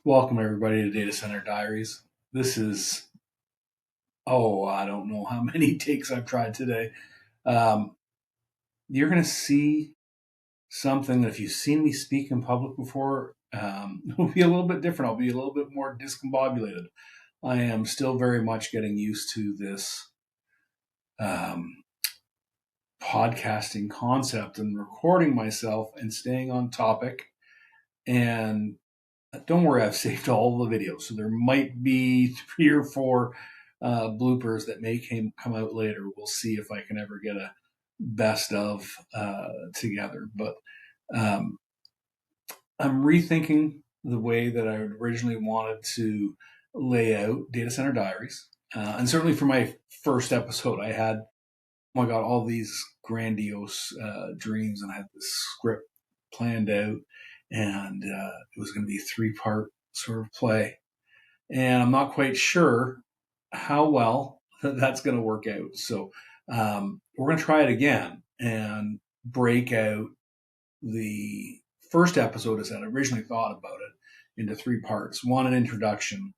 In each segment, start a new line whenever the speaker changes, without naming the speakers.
Welcome everybody to Data Center Diaries. This is I don't know how many takes I've tried today. Um, you're going to see something that if you've seen me speak in public before, it'll be a little bit different. I'll be a little bit more discombobulated. I am still very much getting used to this um, podcasting concept and recording myself and staying on topic. And don't worry, I've saved all the videos, so there might be 3 or 4 bloopers that may come out later. We'll see if I can ever get a best of together. But um, I'm rethinking the way that I originally wanted to lay out Data Center Diaries. And certainly for my first episode, I had, oh my God, all these grandiose dreams, and I had this script planned out, and it was going to be a 3-part sort of play. And I'm not quite sure how well that's going to work out. So we're going to try it again and break out the first episode as I originally thought about it into 3 parts. One, an introduction.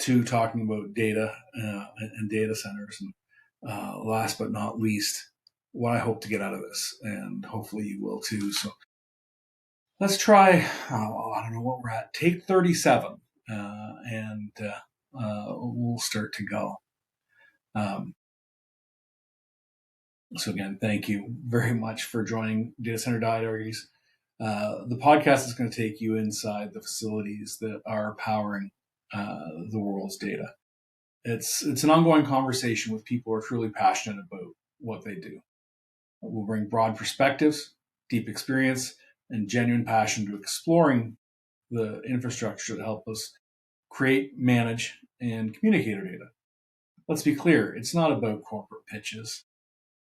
Two, talking about data and data centers. And last but not least, what I hope to get out of this. And hopefully you will too. So let's try, I don't know what we're at, take 37. And we'll start to go. So again, thank you very much for joining Data Center Diaries. The podcast is going to take you inside the facilities that are powering the world's data. It's an ongoing conversation with people who are truly passionate about what they do. We'll bring broad perspectives, deep experience, and genuine passion to exploring the infrastructure that help us create, manage, and communicate our data. Let's be clear, it's not about corporate pitches.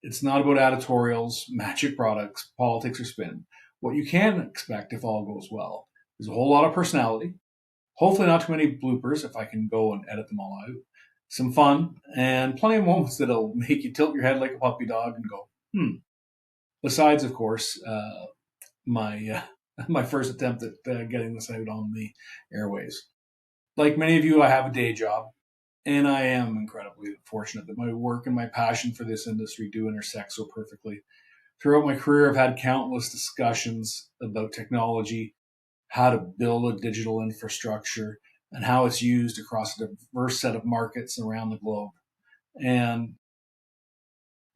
It's not about editorials, magic products, politics, or spin. What you can expect if all goes well is a whole lot of personality, hopefully not too many bloopers if I can go and edit them all out, some fun, and plenty of moments that'll make you tilt your head like a puppy dog and go, Besides, of course, my my first attempt at getting this out on the airways. Like many of you, I have a day job, and I am incredibly fortunate that my work and my passion for this industry do intersect so perfectly. Throughout my career, I've had countless discussions about technology, how to build a digital infrastructure, and how it's used across a diverse set of markets around the globe. And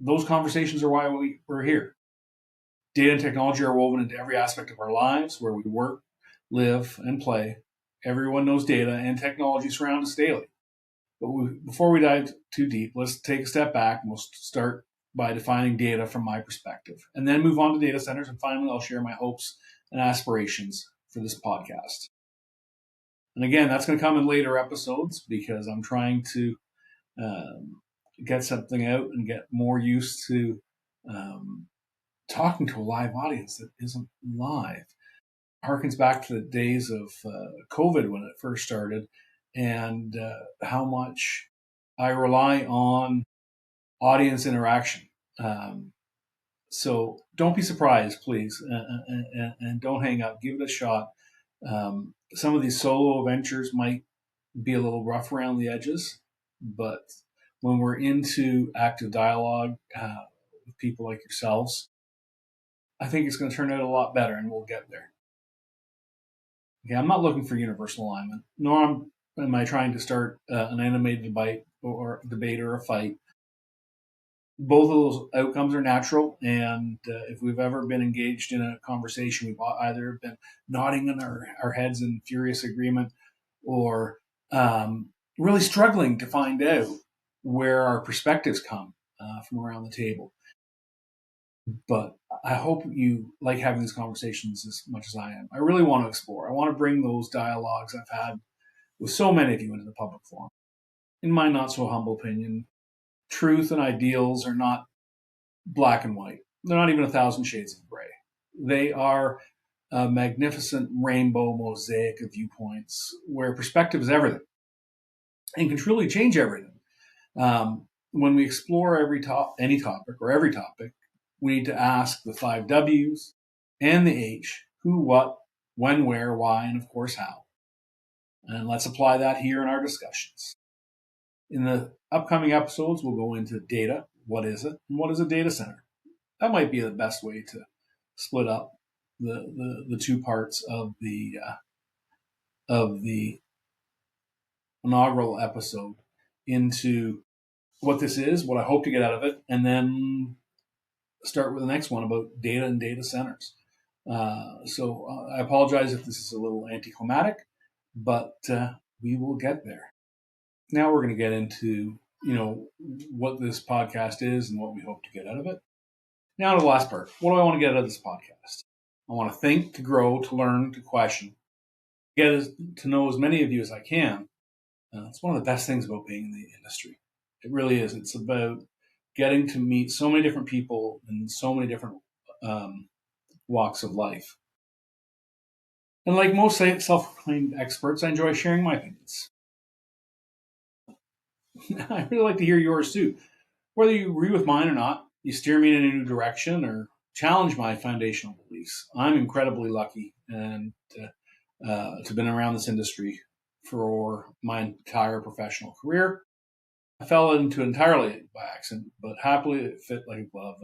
those conversations are why we're here. Data and technology are woven into every aspect of our lives, where we work, live, and play. Everyone knows data and technology surround us daily. But before we dive too deep, let's take a step back and we'll start by defining data from my perspective, and then move on to data centers. And finally, I'll share my hopes and aspirations for this podcast. And again, that's going to come in later episodes because I'm trying to get something out and get more used to talking to a live audience that isn't live. Harkens back to the days of COVID when it first started, and how much I rely on audience interaction. So don't be surprised, please, and don't hang up. Give it a shot. Some of these solo ventures might be a little rough around the edges, but when we're into active dialogue with people like yourselves, I think it's going to turn out a lot better, and we'll get there. Okay, I'm not looking for universal alignment, nor am I trying to start an animated debate or a fight. Both of those outcomes are natural, and if we've ever been engaged in a conversation, we've either been nodding in our heads in furious agreement, or really struggling to find out where our perspectives come from around the table. But I hope you like having these conversations as much as I am. I really want to explore. I want to bring those dialogues I've had with so many of you into the public forum. In my not so humble opinion, truth and ideals are not black and white. They're not even 1,000 shades of gray. They are a magnificent rainbow mosaic of viewpoints where perspective is everything and can truly change everything. When we explore any topic or every topic, we need to ask the 5 W's and the H: who, what, when, where, why, and of course how. And let's apply that here in our discussions. In the upcoming episodes, we'll go into data. What is it? And what is a data center? That might be the best way to split up the two parts of the inaugural episode into what this is, what I hope to get out of it, and then start with the next one about data and data centers. So I apologize if this is a little anticlimactic, but we will get there. Now we're going to get into what this podcast is and what we hope to get out of it. Now to the last part. What do I want to get out of this podcast? I want to think, to grow, to learn, to question, get to know as many of you as I can. It's one of the best things about being in the industry. It really is. It's about getting to meet so many different people in so many different walks of life. And like most self-proclaimed experts, I enjoy sharing my opinions. I really like to hear yours too. Whether you agree with mine or not, you steer me in a new direction or challenge my foundational beliefs. I'm incredibly lucky and to have been around this industry for my entire professional career. I fell into it entirely by accident, but happily it fit like a glove.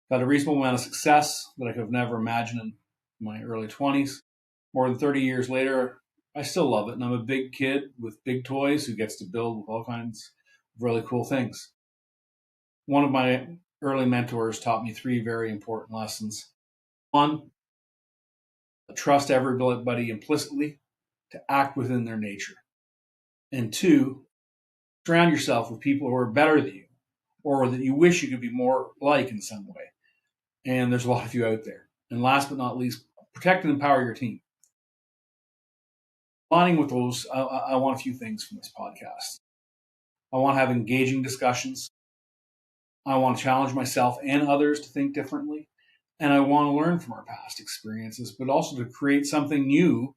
Got a reasonable amount of success that I could have never imagined in my early 20s. More than 30 years later, I still love it, and I'm a big kid with big toys who gets to build with all kinds of really cool things. One of my early mentors taught me three very important lessons. One, trust everybody implicitly to act within their nature. And two, surround yourself with people who are better than you or that you wish you could be more like in some way. And there's a lot of you out there. And last but not least, protect and empower your team. Aligning with those, I want a few things from this podcast. I want to have engaging discussions. I want to challenge myself and others to think differently. And I want to learn from our past experiences, but also to create something new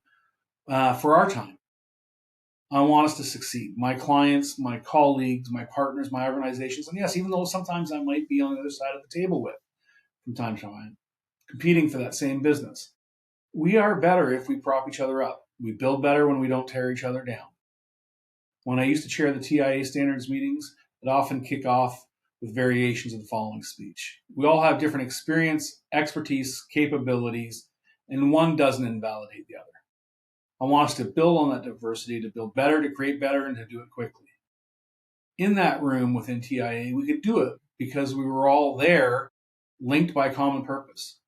for our time. I want us to succeed. My clients, my colleagues, my partners, my organizations, and yes, even though sometimes I might be on the other side of the table with from time to time, competing for that same business. We are better if we prop each other up. We build better when we don't tear each other down. When I used to chair the TIA standards meetings, it often kick off with variations of the following speech. We all have different experience, expertise, capabilities, and one doesn't invalidate the other. I want us to build on that diversity, to build better, to create better, and to do it quickly. In that room within TIA, we could do it because we were all there, linked by common purpose.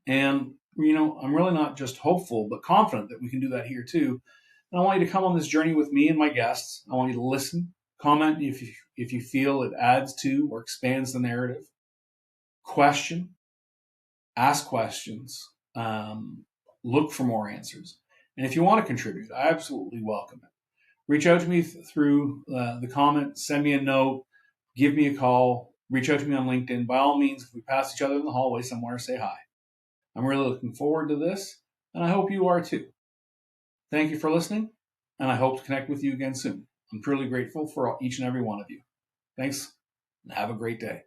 And, I'm really not just hopeful, but confident that we can do that here too. And I want you to come on this journey with me and my guests. I want you to listen, comment if you feel it adds to or expands the narrative. Question, ask questions, look for more answers. And if you want to contribute, I absolutely welcome it. Reach out to me through the comment, send me a note, give me a call, reach out to me on LinkedIn. By all means, if we pass each other in the hallway somewhere, say hi. I'm really looking forward to this, and I hope you are too. Thank you for listening, and I hope to connect with you again soon. I'm truly grateful for each and every one of you. Thanks, and have a great day.